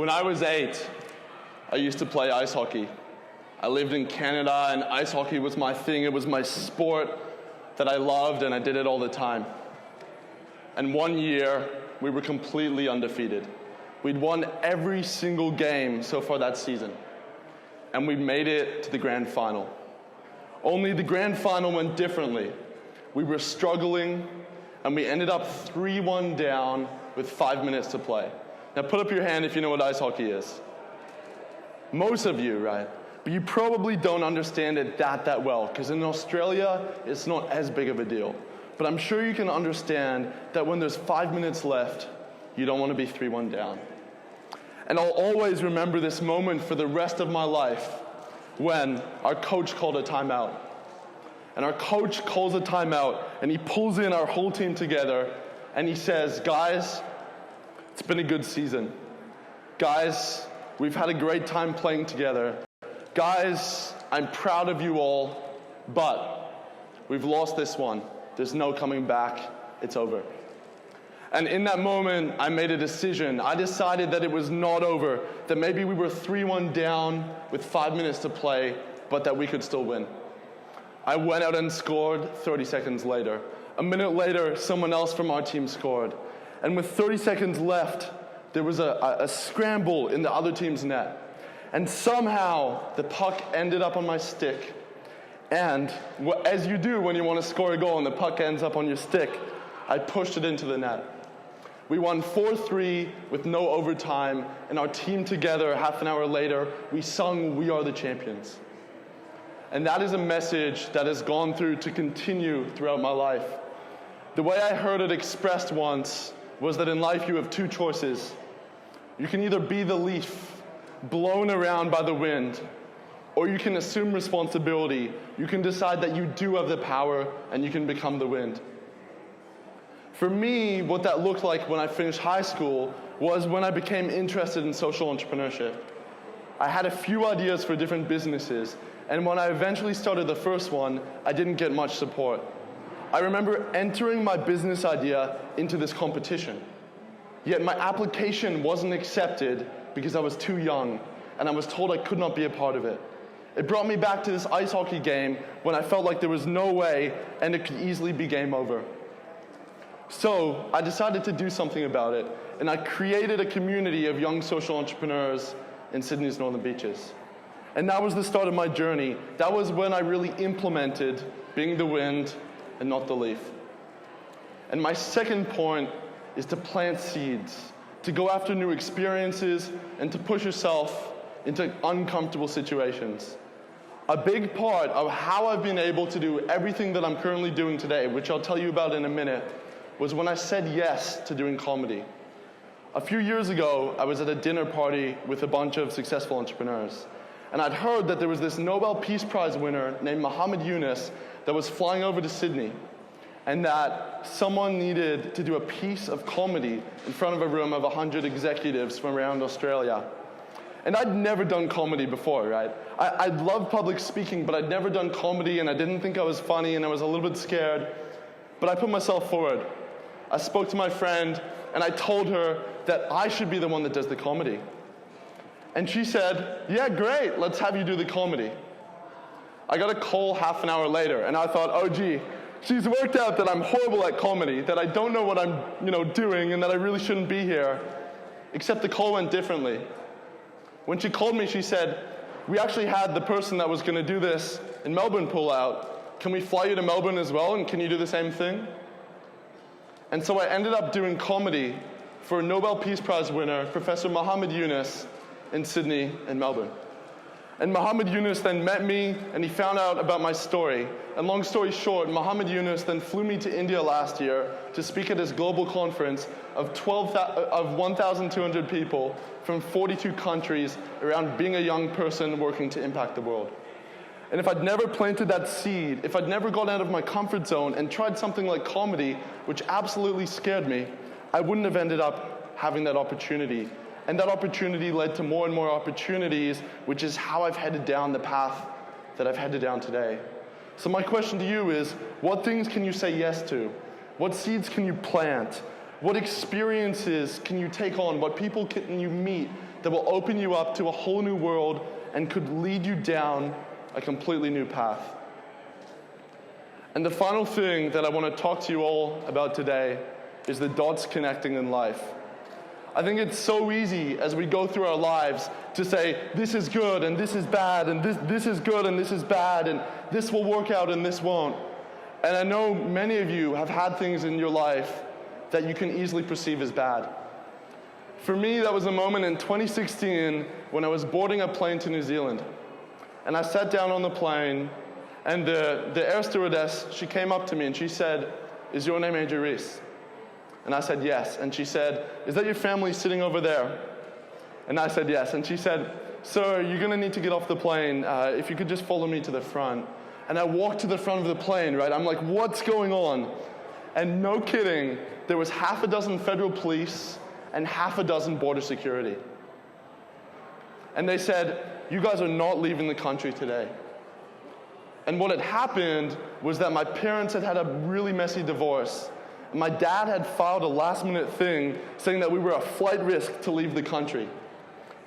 When I was 8, I used to play ice hockey. I lived in Canada, and ice hockey was my thing. It was my sport that I loved, and I did it all the time. And one year, we were completely undefeated. We'd won every single game so far that season, and we made it to the grand final. Only the grand final went differently. We were struggling, and we ended up 3-1 down with 5 minutes to play. Now put up your hand if you know what ice hockey is. Most of you, right? But you probably don't understand it that well, because in Australia, it's not as big of a deal. But I'm sure you can understand that when there's 5 minutes left, you don't want to be 3-1 down. And I'll always remember this moment for the rest of my life when our coach called a timeout. And our coach calls a timeout, and he pulls in our whole team together, and he says, guys, it's been a good season. Guys, we've had a great time playing together. Guys, I'm proud of you all, but we've lost this one. There's no coming back. It's over. And in that moment, I made a decision. I decided that it was not over, that maybe we were 3-1 down with 5 minutes to play, but that we could still win. I went out and scored 30 seconds later. A minute later, someone else from our team scored. And with 30 seconds left, there was a scramble in the other team's net. And somehow, the puck ended up on my stick. And as you do when you want to score a goal and the puck ends up on your stick, I pushed it into the net. We won 4-3 with no overtime, and our team together, half an hour later, we sung "We Are the Champions." And that is a message that has gone through to continue throughout my life. The way I heard it expressed once was that in life you have two choices. You can either be the leaf, blown around by the wind, or you can assume responsibility. You can decide that you do have the power and you can become the wind. For me, what that looked like when I finished high school was when I became interested in social entrepreneurship. I had a few ideas for different businesses, and when I eventually started the first one, I didn't get much support. I remember entering my business idea into this competition, yet my application wasn't accepted because I was too young, and I was told I could not be a part of it. It brought me back to this ice hockey game when I felt like there was no way, and it could easily be game over. So I decided to do something about it, and I created a community of young social entrepreneurs in Sydney's Northern Beaches. And that was the start of my journey. That was when I really implemented being the wind and not the leaf. And my second point is to plant seeds, to go after new experiences, and to push yourself into uncomfortable situations. A big part of how I've been able to do everything that I'm currently doing today, which I'll tell you about in a minute, was when I said yes to doing comedy. A few years ago, I was at a dinner party with a bunch of successful entrepreneurs. And I'd heard that there was this Nobel Peace Prize winner named Muhammad Yunus that was flying over to Sydney, and that someone needed to do a piece of comedy in front of a room of 100 executives from around Australia. And I'd never done comedy before, right? I'd loved public speaking, but I'd never done comedy, and I didn't think I was funny, and I was a little bit scared. But I put myself forward. I spoke to my friend, and I told her that I should be the one that does the comedy. And she said, yeah, great, let's have you do the comedy. I got a call half an hour later, and I thought, oh gee, she's worked out that I'm horrible at comedy, that I don't know what I'm doing, and that I really shouldn't be here. Except the call went differently. When she called me, she said, we actually had the person that was going to do this in Melbourne pull out. Can we fly you to Melbourne as well, and can you do the same thing? And so I ended up doing comedy for Nobel Peace Prize winner, Professor Muhammad Yunus, in Sydney and Melbourne. And Muhammad Yunus then met me, and he found out about my story. And long story short, Muhammad Yunus then flew me to India last year to speak at his global conference of 1,200 people from 42 countries around being a young person working to impact the world. And if I'd never planted that seed, if I'd never gone out of my comfort zone and tried something like comedy, which absolutely scared me, I wouldn't have ended up having that opportunity. And that opportunity led to more and more opportunities, which is how I've headed down the path that I've headed down today. So my question to you is, what things can you say yes to? What seeds can you plant? What experiences can you take on? What people can you meet that will open you up to a whole new world and could lead you down a completely new path. And the final thing that I want to talk to you all about today is the dots connecting in life. I think it's so easy as we go through our lives to say, this is good and this is bad, and this is good and this is bad, and this will work out and this won't. And I know many of you have had things in your life that you can easily perceive as bad. For me, that was a moment in 2016 when I was boarding a plane to New Zealand. And I sat down on the plane, and the air stewardess, she came up to me and she said, "Is your name Andrew Riis?" And I said, "Yes." And she said, "Is that your family sitting over there?" And I said, "Yes." And she said, "Sir, you're going to need to get off the plane. If you could just follow me to the front." And I walked to the front of the plane, right? I'm like, what's going on? And no kidding, there was half a dozen federal police and half a dozen border security. And they said, "You guys are not leaving the country today." And what had happened was that my parents had had a really messy divorce. And my dad had filed a last-minute thing saying that we were a flight risk to leave the country.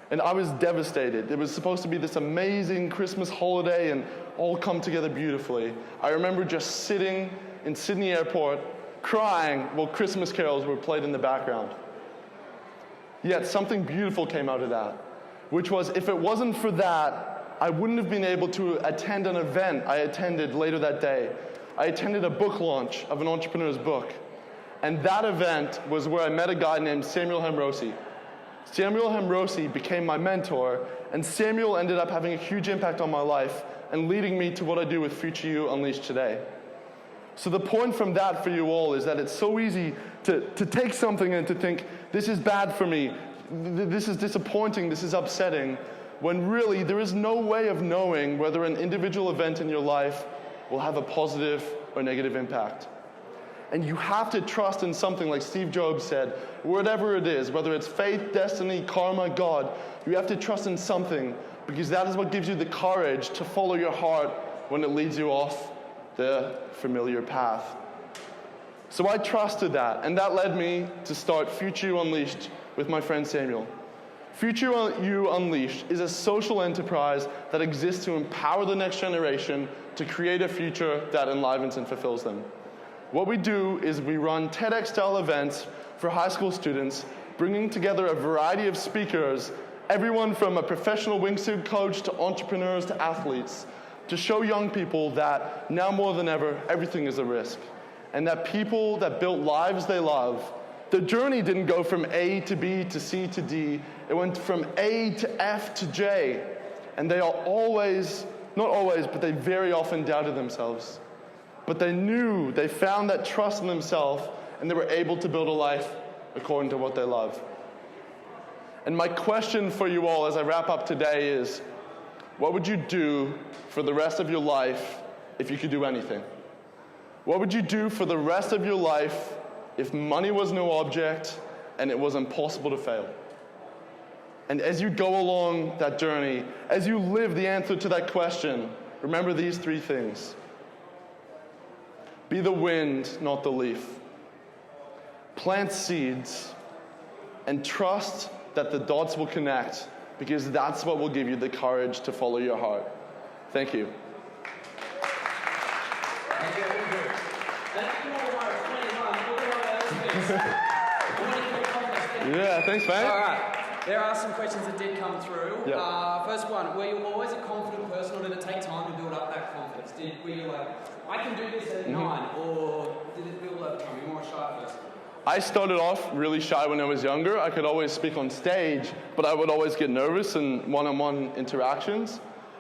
And I was devastated. It was supposed to be this amazing Christmas holiday and all come together beautifully. I remember just sitting in Sydney Airport crying while Christmas carols were played in the background. Yet something beautiful came out of that, which was if it wasn't for that, I wouldn't have been able to attend an event I attended later that day. I attended a book launch of an entrepreneur's book. And that event was where I met a guy named Samuel Hamrosi. Samuel Hamrosi became my mentor, and Samuel ended up having a huge impact on my life and leading me to what I do with Future You Unleashed today. So the point from that for you all is that it's so easy to take something and to think, this is bad for me, this is disappointing, this is upsetting, when really there is no way of knowing whether an individual event in your life will have a positive or negative impact. And you have to trust in something like Steve Jobs said, whatever it is, whether it's faith, destiny, karma, God, you have to trust in something because that is what gives you the courage to follow your heart when it leads you off the familiar path. So I trusted that, and that led me to start Future You Unleashed with my friend Samuel. Future You Unleashed is a social enterprise that exists to empower the next generation to create a future that enlivens and fulfills them. What we do is we run TEDx-style events for high school students, bringing together a variety of speakers, everyone from a professional wingsuit coach to entrepreneurs to athletes, to show young people that now more than ever, everything is a risk. And that people that built lives they love, the journey didn't go from A to B to C to D. It went from A to F to J. And they are always, not always, but they very often doubted themselves. But they knew, they found that trust in themselves, and they were able to build a life according to what they love. And my question for you all as I wrap up today is, what would you do for the rest of your life if you could do anything? What would you do for the rest of your life if money was no object and it was impossible to fail? And as you go along that journey, as you live the answer to that question, remember these three things. Be the wind, not the leaf. Plant seeds and trust that the dots will connect because that's what will give you the courage to follow your heart. Thank you. Yeah, thanks, man. All right. There are some questions that did come through. Yep. First one, were you always a confident person, or did it take time to build up that confidence? Were you like, I can do this at 9, or did it build up time? Were you more a shy person? I started off really shy when I was younger. I could always speak on stage, but I would always get nervous in one-on-one interactions.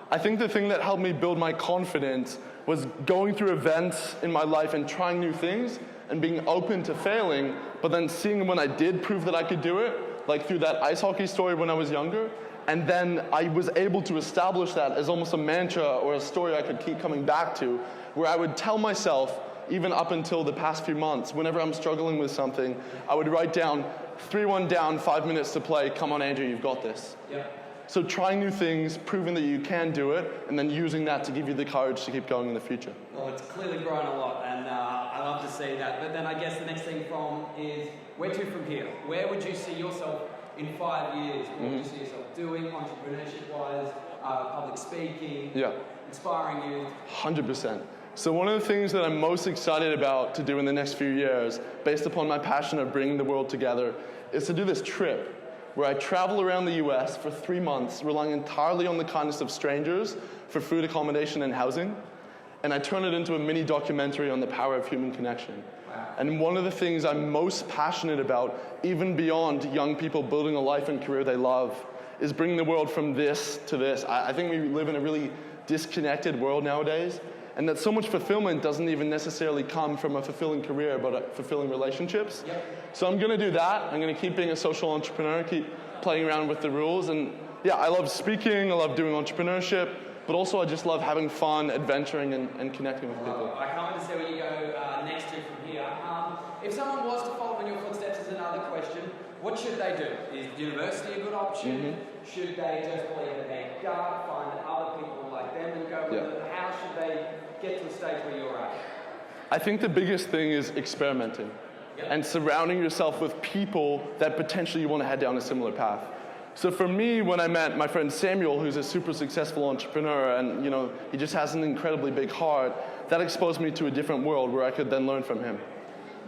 I think the thing that helped me build my confidence was going through events in my life and trying new things and being open to failing, but then seeing when I did prove that I could do it, like through that ice hockey story when I was younger, and then I was able to establish that as almost a mantra or a story I could keep coming back to, where I would tell myself, even up until the past few months, whenever I'm struggling with something, I would write down, 3-1 down, 5 minutes to play, come on Andrew, you've got this. Yeah. So trying new things, proving that you can do it, and then using that to give you the courage to keep going in the future. Well, it's clearly grown a lot, and I love to see that. But then I guess the next thing from is, where to from here? Where would you see yourself in 5 years? What do you see yourself doing, entrepreneurship-wise, public speaking, inspiring youth? 100%. So one of the things that I'm most excited about to do in the next few years, based upon my passion of bringing the world together, is to do this trip where I travel around the US for 3 months, relying entirely on the kindness of strangers for food, accommodation, and housing. And I turn it into a mini documentary on the power of human connection. And one of the things I'm most passionate about, even beyond young people building a life and career they love, is bringing the world from this to this. I think we live in a really disconnected world nowadays, and that so much fulfillment doesn't even necessarily come from a fulfilling career, but fulfilling relationships. So I'm going to do that. I'm going to keep being a social entrepreneur, keep playing around with the rules. And yeah, I love speaking, I love doing entrepreneurship, but also I just love having fun, adventuring, and connecting with people. I can't wait to see where you go next year from here. If someone was to follow in your footsteps, is another question. What should they do? Is university a good option? Should they just believe in their gut, find other people like them and go with it? How should they get to the stage where you're at? I think the biggest thing is experimenting and surrounding yourself with people that potentially you want to head down a similar path. So for me, when I met my friend Samuel, who's a super successful entrepreneur, and he just has an incredibly big heart, that exposed me to a different world where I could then learn from him.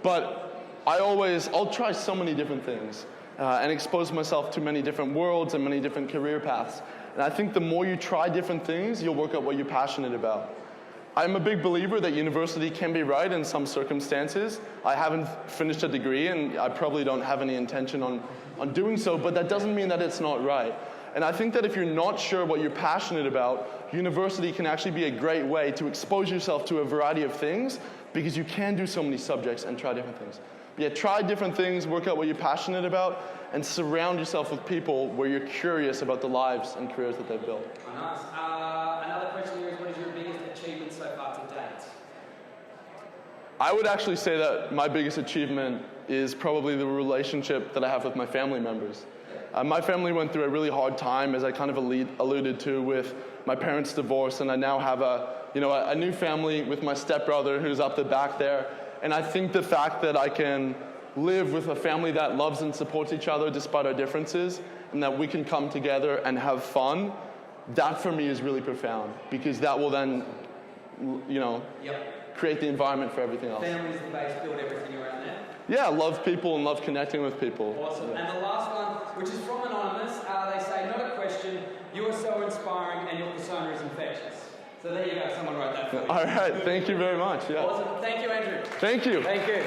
But I'll try so many different things and expose myself to many different worlds and many different career paths. And I think the more you try different things, you'll work out what you're passionate about. I'm a big believer that university can be right in some circumstances. I haven't finished a degree, and I probably don't have any intention on doing so, but that doesn't mean that it's not right. And I think that if you're not sure what you're passionate about, university can actually be a great way to expose yourself to a variety of things, because you can do so many subjects and try different things. But yeah, try different things, work out what you're passionate about, and surround yourself with people where you're curious about the lives and careers that they've built. Oh, nice. Another question here is, what is your biggest achievement so far to date? I would actually say that my biggest achievement is probably the relationship that I have with my family members. My family went through a really hard time, as I kind of alluded to, with my parents' divorce, and I now have a new family with my stepbrother who's up the back there. And I think the fact that I can live with a family that loves and supports each other despite our differences, and that we can come together and have fun, that for me is really profound, because that will then, create the environment for everything else. Family's the base, build everything around there. Yeah, love people and love connecting with people. Awesome. And the last one, which is from Anonymous, they say, not a question, you are so inspiring and your persona is infectious. So there you go, someone wrote that for you. All right, thank you very much. Yeah. Awesome. Thank you, Andrew. Thank you. Thank you.